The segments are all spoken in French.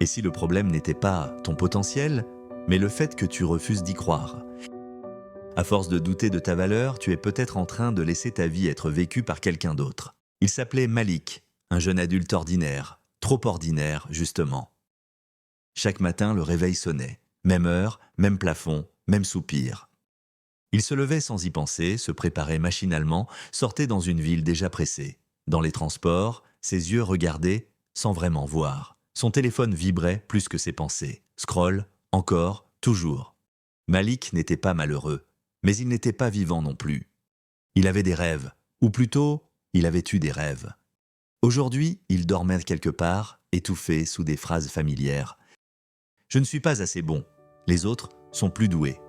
Et si le problème n'était pas ton potentiel, mais le fait que tu refuses d'y croire? À force de douter de ta valeur, tu es peut-être en train de laisser ta vie être vécue par quelqu'un d'autre. Il s'appelait Malik, un jeune adulte ordinaire, trop ordinaire justement. Chaque matin, le réveil sonnait. Même heure, même plafond, même soupir. Il se levait sans y penser, se préparait machinalement, sortait dans une ville déjà pressée. Dans les transports, ses yeux regardaient sans vraiment voir. Son téléphone vibrait plus que ses pensées. Scroll, encore, toujours. Malik n'était pas malheureux, mais il n'était pas vivant non plus. Il avait des rêves, ou plutôt, il avait eu des rêves. Aujourd'hui, il dormait quelque part, étouffé sous des phrases familières. « Je ne suis pas assez bon, les autres sont plus doués.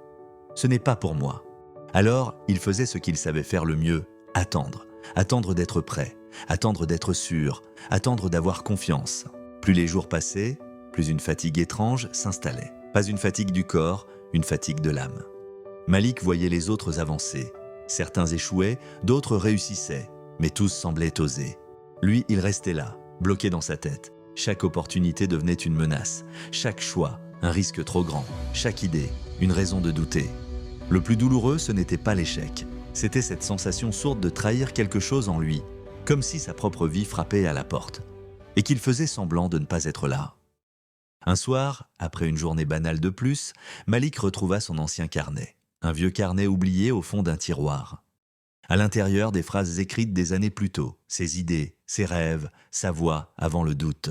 Ce n'est pas pour moi. » Alors, il faisait ce qu'il savait faire le mieux, attendre. Attendre d'être prêt, attendre d'être sûr, attendre d'avoir confiance. Plus les jours passaient, plus une fatigue étrange s'installait. Pas une fatigue du corps, une fatigue de l'âme. Malik voyait les autres avancer. Certains échouaient, d'autres réussissaient, mais tous semblaient oser. Lui, il restait là, bloqué dans sa tête. Chaque opportunité devenait une menace. Chaque choix, un risque trop grand. Chaque idée, une raison de douter. Le plus douloureux, ce n'était pas l'échec. C'était cette sensation sourde de trahir quelque chose en lui, comme si sa propre vie frappait à la porte, et qu'il faisait semblant de ne pas être là. Un soir, après une journée banale de plus, Malik retrouva son ancien carnet, un vieux carnet oublié au fond d'un tiroir. À l'intérieur, des phrases écrites des années plus tôt, ses idées, ses rêves, sa voix avant le doute.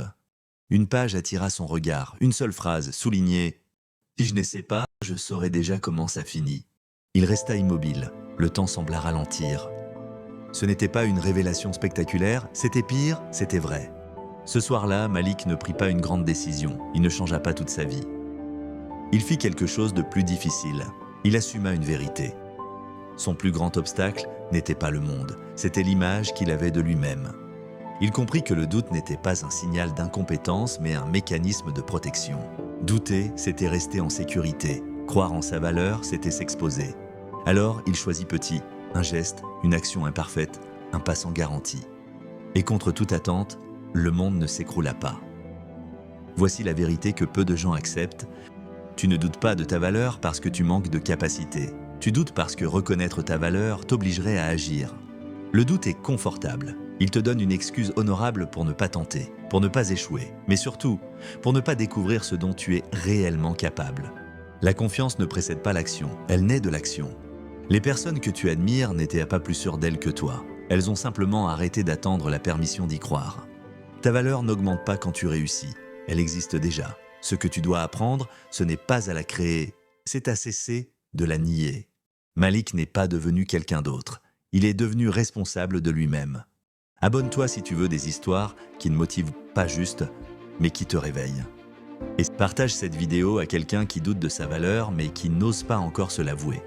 Une page attira son regard, une seule phrase, soulignée « Si je n'essaie pas, je saurai déjà comment ça finit ». Il resta immobile, le temps sembla ralentir. Ce n'était pas une révélation spectaculaire, c'était pire, c'était vrai. Ce soir-là, Malik ne prit pas une grande décision, il ne changea pas toute sa vie. Il fit quelque chose de plus difficile, il assuma une vérité. Son plus grand obstacle n'était pas le monde, c'était l'image qu'il avait de lui-même. Il comprit que le doute n'était pas un signal d'incompétence, mais un mécanisme de protection. Douter, c'était rester en sécurité. Croire en sa valeur, c'était s'exposer. Alors, il choisit petit, un geste, une action imparfaite, un pas sans garantie. Et contre toute attente, le monde ne s'écroula pas. Voici la vérité que peu de gens acceptent. Tu ne doutes pas de ta valeur parce que tu manques de capacité. Tu doutes parce que reconnaître ta valeur t'obligerait à agir. Le doute est confortable. Il te donne une excuse honorable pour ne pas tenter, pour ne pas échouer, mais surtout, pour ne pas découvrir ce dont tu es réellement capable. La confiance ne précède pas l'action, elle naît de l'action. Les personnes que tu admires n'étaient pas plus sûres d'elles que toi. Elles ont simplement arrêté d'attendre la permission d'y croire. Ta valeur n'augmente pas quand tu réussis, elle existe déjà. Ce que tu dois apprendre, ce n'est pas à la créer, c'est à cesser de la nier. Malik n'est pas devenu quelqu'un d'autre, il est devenu responsable de lui-même. Abonne-toi si tu veux des histoires qui ne motivent pas juste, mais qui te réveillent. Et partage cette vidéo à quelqu'un qui doute de sa valeur, mais qui n'ose pas encore se l'avouer.